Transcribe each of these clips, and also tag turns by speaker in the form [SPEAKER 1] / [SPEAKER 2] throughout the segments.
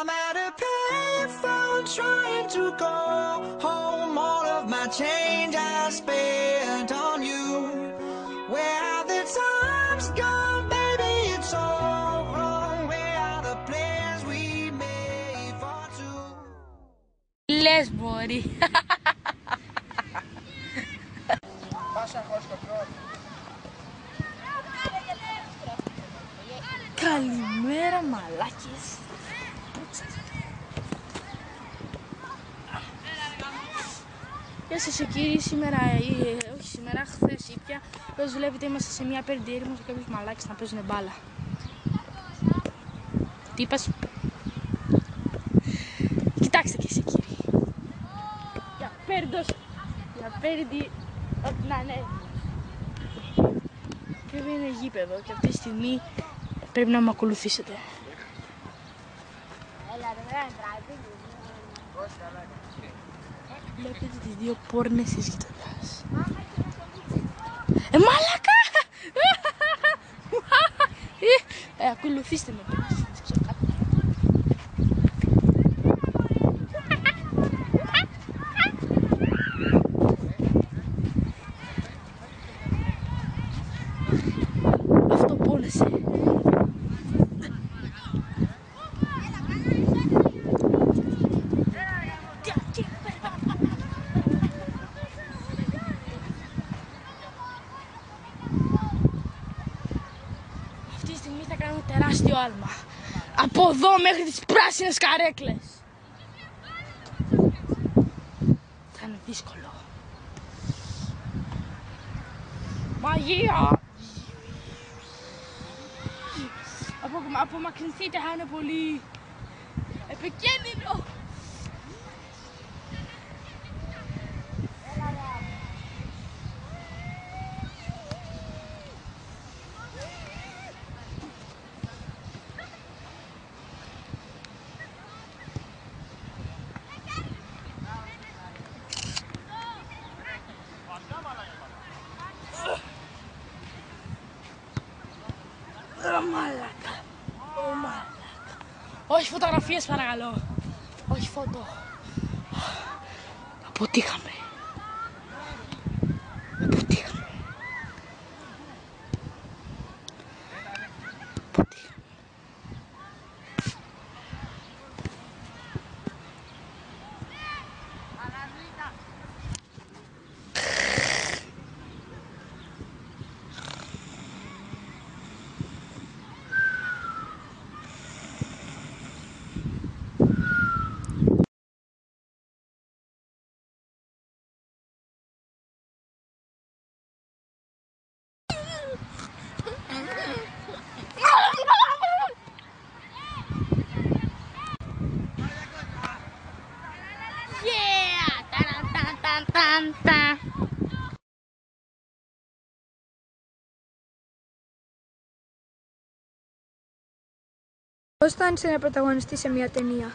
[SPEAKER 1] I'm at a payphone trying to go home. All of my change I spent on you. Where have the times gone, baby? It's all wrong. Where are the plans we made for two?
[SPEAKER 2] Λες μπορεί. Καλημέρα μαλάκες. Γεια σας κύριοι, σήμερα, όχι σήμερα, χθες ήπια. Όπως βλέπετε είμαστε σε μια περντιέρημο και κάποιους μαλάκες να παίζουν μπάλα. Τι είπες? Κοιτάξτε και εσύ κύριοι. Για πέρντος, για πέρντι, ό,τι να είναι. Και δεν είναι γήπεδο και αυτή τη στιγμή πρέπει να με ακολουθήσετε. Βλέπετε τις δύο πόρνες της γειτονιάς. Μαλάκα! Ακολουθήστε με. Αυτό πόνεσε. Αυτή τη στιγμή θα κάνω τεράστιο άλμα. Από εδώ μέχρι τις πράσινες καρέκλες. Θα είναι δύσκολο. Μαγεία! Απομακρυνθείτε, θα είναι πολύ επικίνδυνο. Μαλάκα. Όχι φωτογραφίες παρακαλώ. Όχι φωτο. Αποτύχαμε.
[SPEAKER 3] Πώς θα είσαι να πρωταγωνιστείς σε μια ταινία?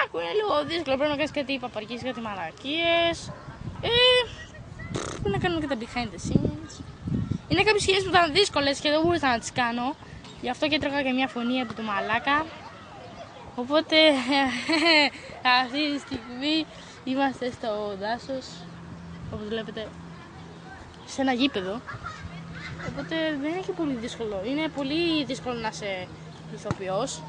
[SPEAKER 2] Άκου, είναι λίγο δύσκολο, πρέπει να κάνεις κάτι παπαργίες, κάτι μαλακίες. Να κάνουμε και τα behind the scenes. Είναι κάποιες σχέσεις που ήταν δύσκολες και δεν μπορούσα να τις κάνω. Γι' αυτό και έτρωγα και μια φωνή από το μαλάκα. Οπότε αυτή τη στιγμή είμαστε στο δάσος, όπως βλέπετε, σε ένα γήπεδο. Οπότε δεν είναι και πολύ δύσκολο. Είναι πολύ δύσκολο να είσαι ηθοποιός,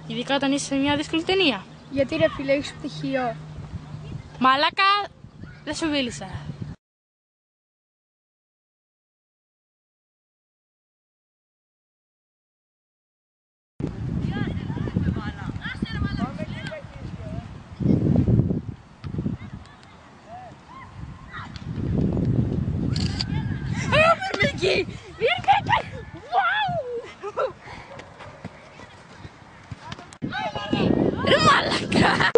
[SPEAKER 2] ειδικά όταν είσαι σε μια δύσκολη ταινία.
[SPEAKER 3] Γιατί ρε φίλε, έχεις πτυχίο?
[SPEAKER 2] Μαλάκα, δεν σου μίλησα. Μίκη! Ρε μαλάκα!